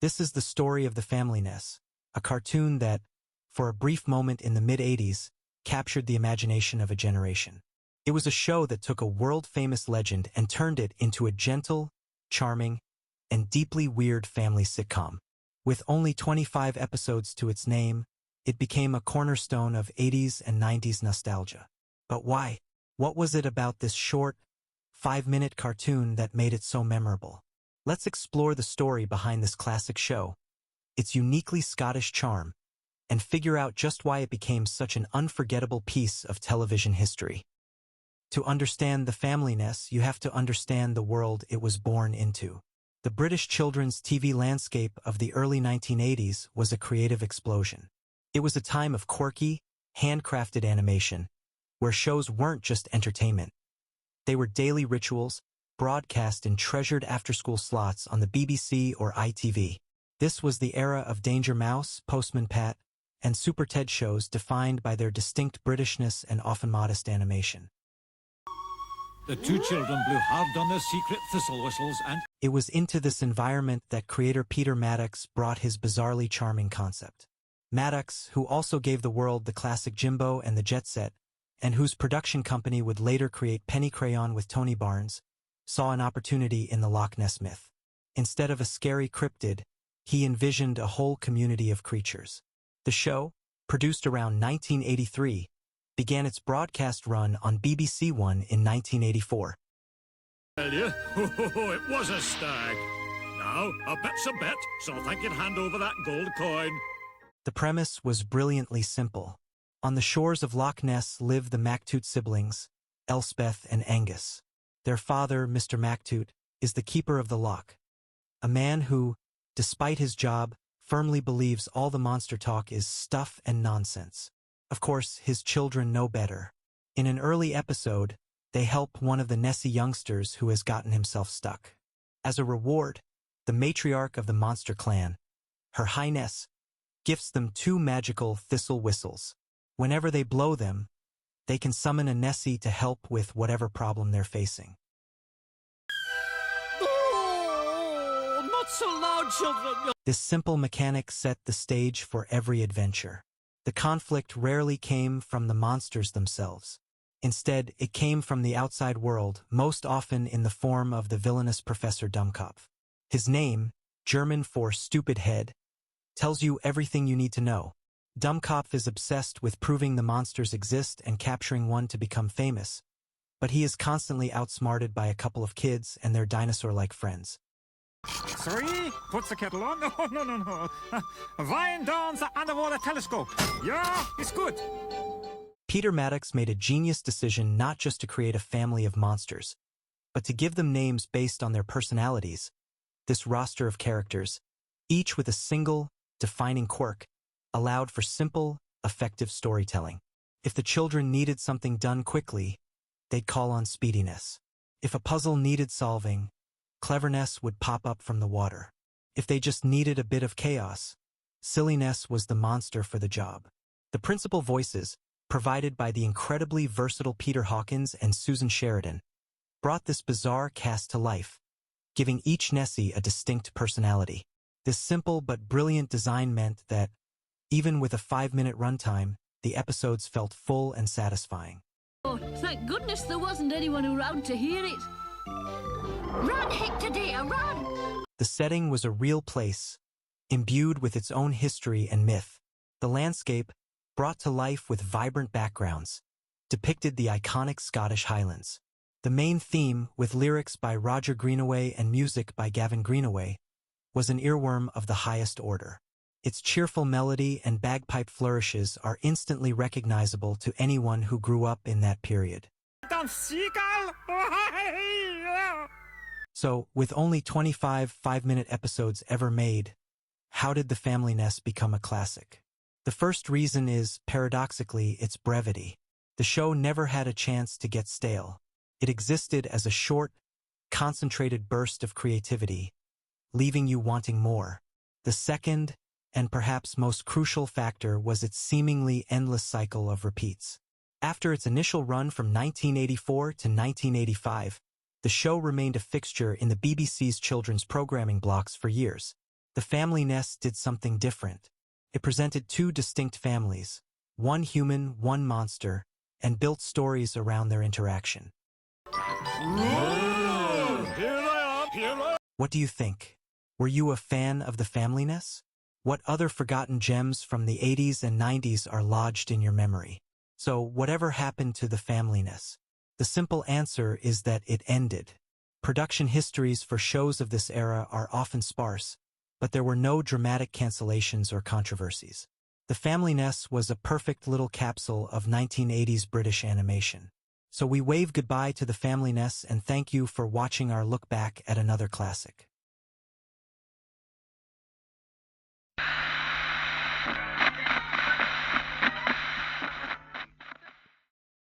This is the story of the Family-Ness, a cartoon that, for a brief moment in the mid-80s, captured the imagination of a generation. It was a show that took a world-famous legend and turned it into a gentle, charming, and deeply weird family sitcom. With only 25 episodes to its name, it became a cornerstone of 80s and 90s nostalgia. But why? What was it about this short, 5-minute cartoon that made it so memorable? Let's explore the story behind this classic show, its uniquely Scottish charm, and figure out just why it became such an unforgettable piece of television history. To understand the Family-Ness, you have to understand the world it was born into. The British children's TV landscape of the early 1980s was a creative explosion. It was a time of quirky, handcrafted animation, where shows weren't just entertainment. They were daily rituals, broadcast in treasured after-school slots on the BBC or ITV. This was the era of Danger Mouse, Postman Pat, and Super Ted shows defined by their distinct Britishness and often modest animation. The two children blew hard on their secret thistle whistles and... It was into this environment that creator Peter Maddocks brought his bizarrely charming concept. Maddocks, who also gave the world the classic Jimbo and the Jet Set, and whose production company would later create Penny Crayon with Tony Barnes, saw an opportunity in the Loch Ness myth. Instead of a scary cryptid, he envisioned a whole community of creatures. The show, produced around 1983, began its broadcast run on BBC One in 1984. Tell you, it was a stag. Now, a bet's a bet, so I think you'd hand over that gold coin. The premise was brilliantly simple. On the shores of Loch Ness live the Mactoot siblings, Elspeth and Angus. Their father, Mr. Mactoot, is the keeper of the loch, a man who, despite his job, firmly believes all the monster talk is stuff and nonsense. Of course, his children know better. In an early episode, they help one of the Nessie youngsters who has gotten himself stuck. As a reward, the matriarch of the monster clan, Her Highness, gifts them 2 magical thistle whistles. Whenever they blow them, they can summon a Nessie to help with whatever problem they're facing. Oh, not so loud, children! This simple mechanic set the stage for every adventure. The conflict rarely came from the monsters themselves. Instead, it came from the outside world, most often in the form of the villainous Professor Dummkopf. His name, German for stupid head, tells you everything you need to know. Dummkopf is obsessed with proving the monsters exist and capturing one to become famous, but he is constantly outsmarted by a couple of kids and their dinosaur-like friends. Sorry, puts the kettle on? No. Wind down the underwater telescope. Yeah, it's good. Peter Maddocks made a genius decision not just to create a family of monsters, but to give them names based on their personalities. This roster of characters, each with a single, defining quirk, allowed for simple, effective storytelling. If the children needed something done quickly, they'd call on Speediness. If a puzzle needed solving, Cleverness would pop up from the water. If they just needed a bit of chaos, Silliness was the monster for the job. The principal voices, provided by the incredibly versatile Peter Hawkins and Susan Sheridan, brought this bizarre cast to life, giving each Nessie a distinct personality. This simple but brilliant design meant that, even with a 5-minute runtime, the episodes felt full and satisfying. Oh, thank goodness there wasn't anyone around to hear it. Run, Hector dear, run! The setting was a real place, imbued with its own history and myth. The landscape, brought to life with vibrant backgrounds, depicted the iconic Scottish Highlands. The main theme, with lyrics by Roger Greenaway and music by Gavin Greenaway, was an earworm of the highest order. Its cheerful melody and bagpipe flourishes are instantly recognizable to anyone who grew up in that period. So, with only 25 5-minute episodes ever made, how did the Family-Ness become a classic? The first reason is, paradoxically, its brevity. The show never had a chance to get stale. It existed as a short, concentrated burst of creativity, leaving you wanting more. The second, and perhaps most crucial factor, was its seemingly endless cycle of repeats. After its initial run from 1984 to 1985, the show remained a fixture in the BBC's children's programming blocks for years. The The Family-Ness did something different. It presented two distinct families, one human, one monster, and built stories around their interaction. What do you think? Were you a fan of the Family-Ness? What other forgotten gems from the 80s and 90s are lodged in your memory? So, whatever happened to the Family-Ness? The simple answer is that it ended. Production histories for shows of this era are often sparse, but there were no dramatic cancellations or controversies. The Family-Ness was a perfect little capsule of 1980s British animation. So we wave goodbye to the Family-Ness and thank you for watching our look back at another classic.